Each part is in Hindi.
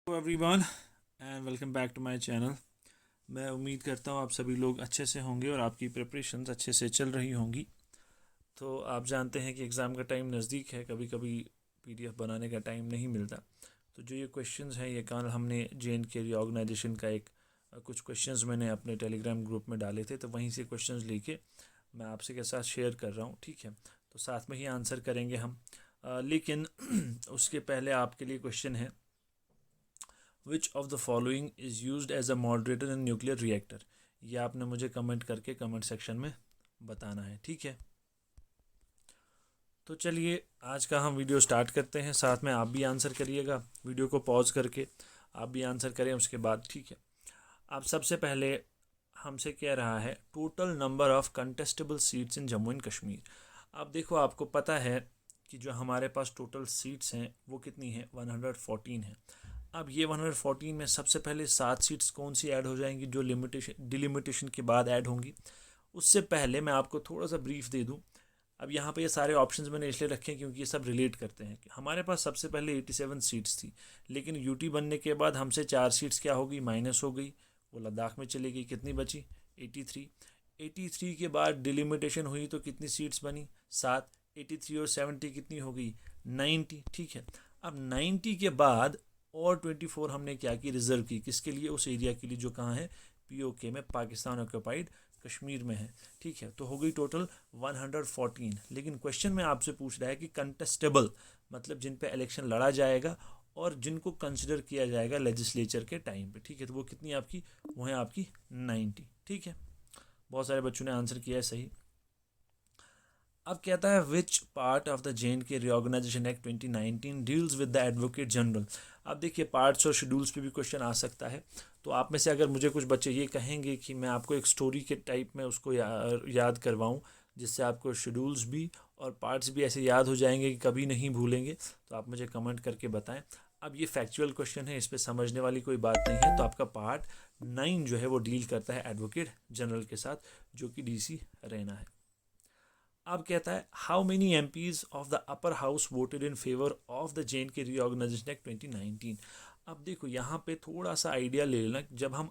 Hello everyone and welcome back to my channel. मैं उम्मीद करता हूँ आप सभी लोग अच्छे से होंगे और आपकी प्रिपरेशंस अच्छे से चल रही होंगी। तो आप जानते हैं कि एग्ज़ाम का टाइम नज़दीक है, कभी कभी पीडीएफ बनाने का टाइम नहीं मिलता। तो जो ये क्वेश्चंस हैं, ये कल हमने जे.एन.के रीऑर्गेनाइजेशन का कुछ क्वेश्चंस मैंने अपने टेलीग्राम ग्रुप में डाले थे, तो वहीं से क्वेश्चंस लेके मैं आपसे के साथ शेयर कर रहा हूँ। ठीक है, तो साथ में ही आंसर करेंगे हम। लेकिन उसके पहले आपके लिए क्वेश्चन है, which of the following is used as a moderator in nuclear reactor. ये आपने मुझे कमेंट करके कमेंट सेक्शन में बताना है। ठीक है, तो चलिए आज का हम वीडियो स्टार्ट करते हैं। साथ में आप भी आंसर करिएगा, वीडियो को पॉज करके आप भी आंसर करें उसके बाद। ठीक है, आप सबसे पहले हमसे कह रहा है total number of contestable seats in Jammu and Kashmir. अब देखो, आपको पता है कि जो हमारे पास टोटल सीट्स हैं वो कितनी हैं, 114 है। अब ये 114 में सबसे पहले 7 सीट्स कौन सी ऐड हो जाएंगी जो डिलिमिटेशन के बाद ऐड होंगी। उससे पहले मैं आपको थोड़ा सा ब्रीफ दे दूं। अब यहाँ पे ये सारे ऑप्शंस मैंने इसलिए रखे हैं क्योंकि ये सब रिलेट करते हैं कि हमारे पास सबसे पहले 87 सीट्स थी, लेकिन यूटी बनने के बाद हमसे 4 सीट्स क्या हो गई, माइनस हो गई, वो लद्दाख में चली गई। कितनी बची, 83। 83 के बाद डिलिमिटेशन हुई तो कितनी सीट्स बनी, 7। 83 और 70 कितनी हो गई, 90। ठीक है, अब 90 के बाद और 24 हमने क्या की, रिजर्व की। किसके लिए, उस एरिया के लिए जो कहाँ है, पीओके में, पाकिस्तान ऑक्यूपाइड कश्मीर में है। ठीक है, तो हो गई टोटल 114। लेकिन क्वेश्चन में आपसे पूछ रहा है कि कंटेस्टेबल मतलब जिन पे इलेक्शन लड़ा जाएगा और जिनको कंसिडर किया जाएगा लेजिस्लेचर के टाइम पे। ठीक है, तो वो कितनी आपकी, वो है आपकी 90। ठीक है, बहुत सारे बच्चों ने आंसर किया है सही। अब कहता है which part of the J and K reorganisation act 2019 deals with the advocate general. अब देखिए, पार्ट्स और शेड्यूल्स पे भी क्वेश्चन आ सकता है। तो आप में से अगर मुझे कुछ बच्चे ये कहेंगे कि मैं आपको एक स्टोरी के टाइप में उसको याद करवाऊँ, जिससे आपको शेड्यूल्स भी और पार्ट्स भी ऐसे याद हो जाएंगे कि कभी नहीं भूलेंगे, तो आप मुझे कमेंट करके बताएं। अब ये फैक्चुअल क्वेश्चन है, इस पर समझने वाली कोई बात नहीं है। तो आपका पार्ट 9 जो है वो डील करता है एडवोकेट जनरल के साथ, जो कि डीसी रैना है। अब कहता है how many MPs of the upper house voted in favour of the J and K reorganisation act 2019। अब देखो, यहाँ पे थोड़ा सा आइडिया ले लेना। जब हम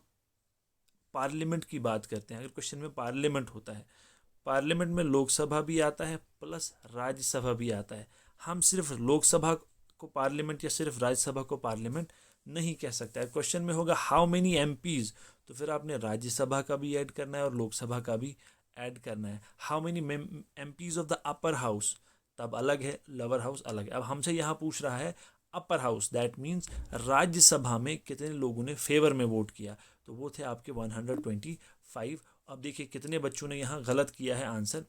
पार्लियामेंट की बात करते हैं, अगर क्वेश्चन में पार्लियामेंट होता है, पार्लियामेंट में लोकसभा भी आता है प्लस राज्यसभा भी आता है। हम सिर्फ लोकसभा को पार्लियामेंट या सिर्फ राज्यसभा को पार्लियामेंट नहीं कह सकते। क्वेश्चन में होगा हाउ मेनी एमपीज, तो फिर आपने राज्यसभा का भी ऐड करना है और लोकसभा का भी ऐड करना है। How many MPs of the upper house, तब अलग है, लोअर हाउस अलग है। अब हमसे यहाँ पूछ रहा है upper house, that means Rajya Sabha में कितने लोगों ने फेवर में वोट किया, तो वो थे आपके 125। अब देखिए कितने बच्चों ने यहाँ गलत किया है आंसर,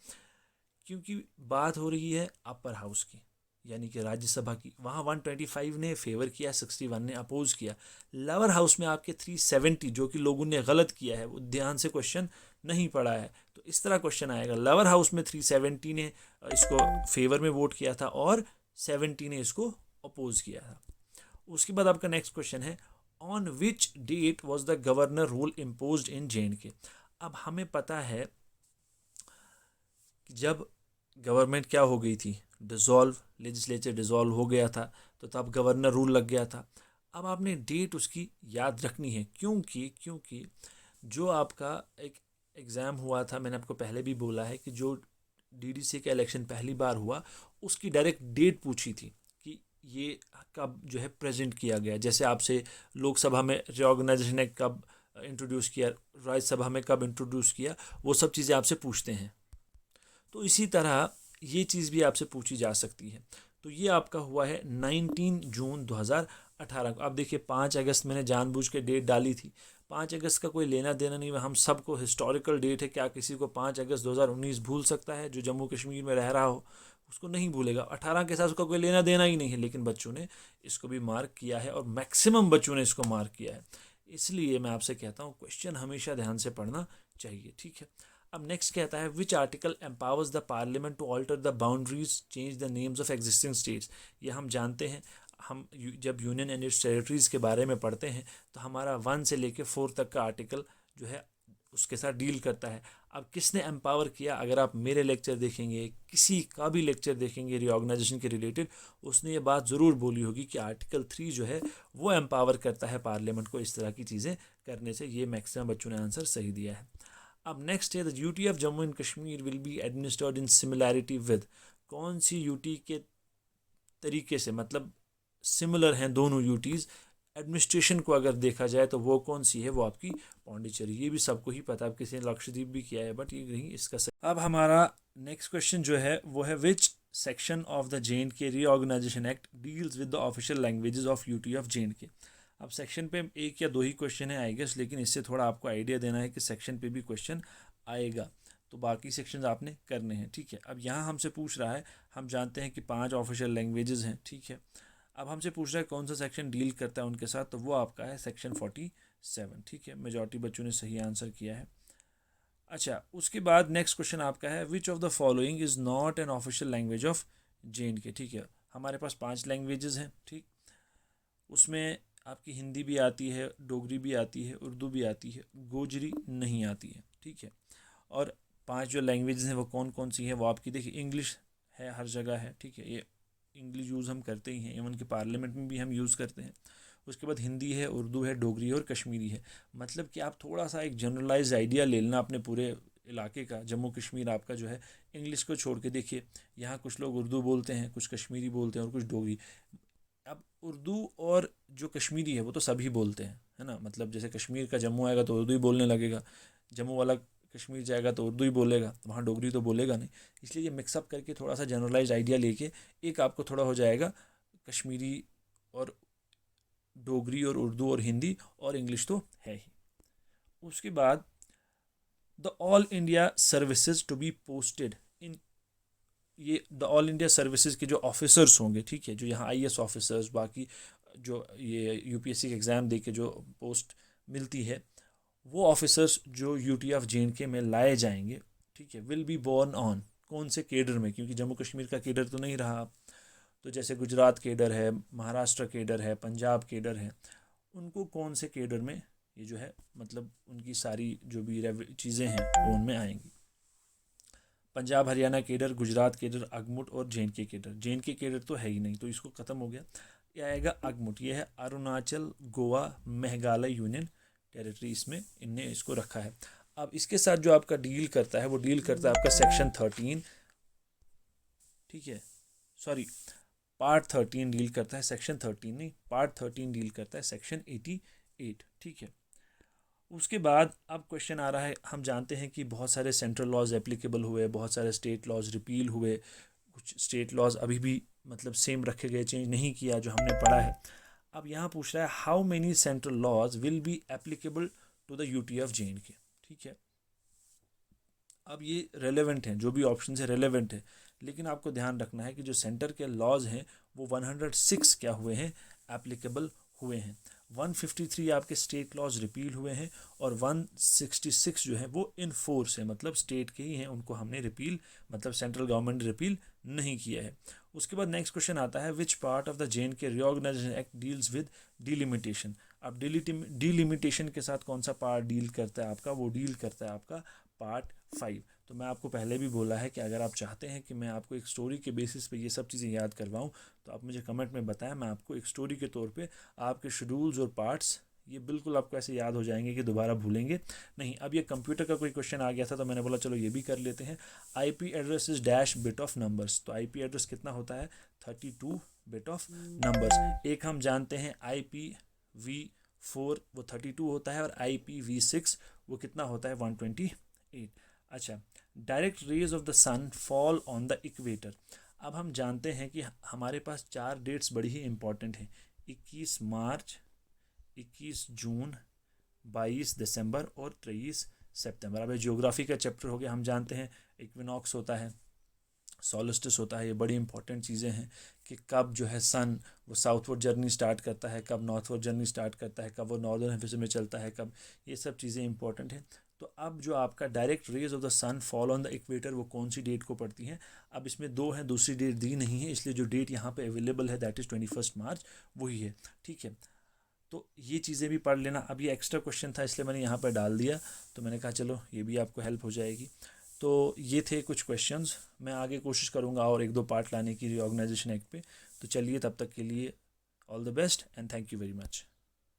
क्योंकि बात हो रही है अपर हाउस की, यानी कि राज्यसभा की। वहाँ 125 ने फेवर किया, 61 ने अपोज किया। लोअर हाउस में आपके 370 जो कि लोगों ने गलत किया है, वो ध्यान से क्वेश्चन नहीं पढ़ा है, तो इस तरह क्वेश्चन आएगा। लोअर हाउस में 370 ने इसको फेवर में वोट किया था और 70 ने इसको अपोज किया था। उसके बाद आपका नेक्स्ट क्वेश्चन है on which date was the governor rule impose in J and K. अब हमें पता है कि जब गवर्नमेंट क्या हो गई थी, डिसॉल्व, लेजिस्लेचर डिसॉल्व हो गया था, तो तब गवर्नर रूल लग गया था। अब आपने डेट उसकी याद रखनी है, क्योंकि जो आपका एक एग्ज़ाम हुआ था, मैंने आपको पहले भी बोला है कि जो डीडीसी का इलेक्शन पहली बार हुआ, उसकी डायरेक्ट डेट पूछी थी कि ये कब जो है प्रेजेंट किया गया। जैसे आपसे लोकसभा में रीऑर्गेनाइजेशन एक्ट कब इंट्रोड्यूस किया, राज्यसभा में कब इंट्रोड्यूस किया, वो सब चीज़ें आपसे पूछते हैं। तो इसी तरह ये चीज़ भी आपसे पूछी जा सकती है। तो ये आपका हुआ है 19 जून 2018 को। अब देखिए 5 अगस्त मैंने जानबूझ के डेट डाली थी। 5 अगस्त का कोई लेना देना नहीं है, हम सबको हिस्टोरिकल डेट है। क्या किसी को 5 अगस्त 2019 भूल सकता है? जो जम्मू कश्मीर में रह रहा हो उसको नहीं भूलेगा। 18 के साथ उसका कोई लेना देना ही नहीं है, लेकिन बच्चों ने इसको भी मार्क किया है और मैक्सिमम बच्चों ने इसको मार्क किया है। इसलिए मैं आपसे कहता हूँ क्वेश्चन हमेशा ध्यान से पढ़ना चाहिए। ठीक है, अब नेक्स्ट कहता है which article empowers the parliament to alter the boundaries, change the names of existing states. ये हम जानते हैं, हम जब यूनियन एंड इट्स टेरिटरीज़ के बारे में पढ़ते हैं तो हमारा 1 से लेकर 4 तक का आर्टिकल जो है उसके साथ डील करता है। अब किसने एम्पावर किया, अगर आप मेरे लेक्चर देखेंगे, किसी का भी लेक्चर देखेंगे रीऑर्गेनाइजेशन के रिलेटेड, उसने ये बात ज़रूर बोली होगी कि आर्टिकल 3 जो है वो एम्पावर करता है पार्लियामेंट को इस तरह की चीज़ें करने से। ये मैक्सिमम बच्चों ने आंसर सही दिया है। अब नेक्स्ट है the UT of Jammu and Kashmir will be administered in similarity with, कौन सी यूटी के तरीके से, मतलब सिमिलर हैं दोनों यूटीज़ एडमिनिस्ट्रेशन को अगर देखा जाए तो वो कौन सी है, वो आपकी पौंडीचेरी। ये भी सबको ही पता है, किसी ने लक्षद्वीप भी किया है बट ये नहीं इसका सही। अब हमारा नेक्स्ट क्वेश्चन जो है वो है which section of the J&K reorganisation act deals with the official languages of UT of J&K। अब सेक्शन पे एक या दो ही क्वेश्चन है आई गेस, लेकिन इससे थोड़ा आपको आइडिया देना है कि सेक्शन पे भी क्वेश्चन आएगा, तो बाकी सेक्शंस आपने करने हैं, ठीक है। अब यहाँ हमसे पूछ रहा है, हम जानते हैं कि 5 ऑफिशियल लैंग्वेजेस हैं, ठीक है। अब हमसे पूछ रहा है कौन सा सेक्शन डील करता है उनके साथ, तो वो आपका है सेक्शन 47, ठीक है। मेजॉरिटी बच्चों ने सही आंसर किया है। अच्छा, उसके बाद नेक्स्ट क्वेश्चन आपका है which of the following is not an official language of J&K, ठीक है। हमारे पास 5 लैंग्वेजेस हैं, ठीक। उसमें आपकी हिंदी भी आती है, डोगरी भी आती है, उर्दू भी आती है, गोजरी नहीं आती है, ठीक है। और 5 जो लैंग्वेजेस हैं वो कौन कौन सी हैं, वो आपकी देखिए इंग्लिश है, हर जगह है, ठीक है। ये इंग्लिश यूज़ हम करते ही हैं, इवन कि पार्लियामेंट में भी हम यूज़ करते हैं। उसके बाद हिंदी है, उर्दू है, डोगरी और कश्मीरी है। मतलब कि आप थोड़ा सा एक जनरलाइज आइडिया ले लेना अपने पूरे इलाके का। जम्मू कश्मीर आपका जो है, इंग्लिश को छोड़ के देखिए, यहाँ कुछ लोग उर्दू बोलते हैं, कुछ कश्मीरी बोलते हैं और कुछ डोगरी। अब उर्दू और जो कश्मीरी है वो तो सभी बोलते हैं, है ना। मतलब जैसे कश्मीर का जम्मू आएगा तो उर्दू ही बोलने लगेगा, जम्मू वाला कश्मीर जाएगा तो उर्दू ही बोलेगा, वहाँ डोगरी तो बोलेगा नहीं। इसलिए ये मिक्सअप करके थोड़ा सा जनरलाइज आइडिया लेके एक आपको थोड़ा हो जाएगा, कश्मीरी और डोगरी और उर्दू और हिंदी और इंग्लिश तो है ही। उसके बाद the All India services to be posted in, ये द ऑल इंडिया सर्विसेज के जो ऑफिसर्स होंगे, ठीक है, जो यहाँ IAS ऑफिसर्स, बाकी जो ये UPSC के एग्ज़ाम दे के जो पोस्ट मिलती है, वो ऑफिसर्स जो यूटी ऑफ J&K में लाए जाएंगे, ठीक है, विल बी बोर्न ऑन, कौन से केडर में, क्योंकि जम्मू कश्मीर का केडर तो नहीं रहा। तो जैसे गुजरात केडर है, महाराष्ट्र केडर है, पंजाब केडर है, उनको कौन से केडर में ये जो है, मतलब उनकी सारी जो भी चीज़ें हैं वो उनमें आएंगी। पंजाब हरियाणा केडर, गुजरात केडर, अगमुट और J&K केडर। J&K केडर तो है ही नहीं, तो इसको ख़त्म हो गया। ये आएगा अगमुट, ये है अरुणाचल गोवा मेघालय यूनियन टेरिटरी, इसमें इनने इसको रखा है। अब इसके साथ जो आपका डील करता है वो डील करता है आपका सेक्शन 13, ठीक है, सॉरी पार्ट 13 डील करता है, सेक्शन 13 नहीं, पार्ट 13 डील करता है सेक्शन 88, ठीक है। उसके बाद अब क्वेश्चन आ रहा है, हम जानते हैं कि बहुत सारे सेंट्रल लॉज एप्लीकेबल हुए, बहुत सारे स्टेट लॉज रिपील हुए, कुछ स्टेट लॉज अभी भी मतलब सेम रखे गए, चेंज नहीं किया, जो हमने पढ़ा है। अब यहाँ पूछ रहा है how many central laws will be applicable to the UT of J&K, ठीक है। अब ये रेलेवेंट हैं, जो भी ऑप्शन है रेलेवेंट है, लेकिन आपको ध्यान रखना है कि जो सेंटर के लॉज हैं वो 106 क्या हुए हैं, एप्लीकेबल हुए हैं। 153 आपके स्टेट लॉज रिपील हुए हैं और 166 जो है वो इन फोर्स है, मतलब स्टेट के ही हैं, उनको हमने रिपील, मतलब सेंट्रल गवर्नमेंट रिपील नहीं किया है। उसके बाद नेक्स्ट क्वेश्चन आता है which part of the J&K reorganisation act deals with delimitation. अब डिलिमिटेशन के साथ कौन सा पार्ट डील करता है आपका, वो डील करता है आपका पार्ट 5। तो मैं आपको पहले भी बोला है कि अगर आप चाहते हैं कि मैं आपको एक स्टोरी के बेसिस पे ये सब चीज़ें याद करवाऊँ तो आप मुझे कमेंट में बताएं, मैं आपको एक स्टोरी के तौर पे आपके शेड्यूल्स और पार्ट्स ये बिल्कुल आपको ऐसे याद हो जाएंगे कि दोबारा भूलेंगे नहीं। अब ये कंप्यूटर का कोई क्वेश्चन आ गया था तो मैंने बोला चलो ये भी कर लेते हैं। IP address is dash bit of numbers, तो IP एड्रेस कितना होता है, 32 बिट ऑफ नंबर्स। एक हम जानते हैं IPv4 वो 32 होता है और IPv6 वो कितना होता है, 128। अच्छा, direct rays of the sun fall on the equator. अब हम जानते हैं कि हमारे पास 4 डेट्स बड़ी ही इंपॉर्टेंट हैं, 21 मार्च, 21 जून, 22 दिसंबर और 23 सितंबर। अब ये ज्योग्राफी का चैप्टर हो गया। हम जानते हैं इक्विनॉक्स होता है, सोलिस्टिस होता है, ये बड़ी इंपॉर्टेंट चीज़ें हैं कि कब जो है सन वो साउथवर्ड जर्नी स्टार्ट करता है, कब नॉर्थवर्ड जर्नी स्टार्ट करता है, कब वो नॉर्दर्न हेमिस्फीयर में चलता है, कब, ये सब चीज़ें इंपॉर्टेंट हैं। तो अब जो आपका direct rays of the sun fall on the equator वो कौन सी डेट को पड़ती हैं, अब इसमें 2 हैं, दूसरी डेट दी नहीं है, इसलिए जो डेट यहाँ पे अवेलेबल है दैट इज़ 21 मार्च, वही है, ठीक है। तो ये चीज़ें भी पढ़ लेना। अब ये एक्स्ट्रा क्वेश्चन था इसलिए मैंने यहाँ पर डाल दिया, तो मैंने कहा चलो ये भी आपको हेल्प हो जाएगी। तो ये थे कुछ क्वेश्चंस। मैं आगे कोशिश करूँगा और एक दो पार्ट लाने की रीऑर्गेनाइजेशन एक्ट पे। तो चलिए तब तक के लिए all the best and thank you very much.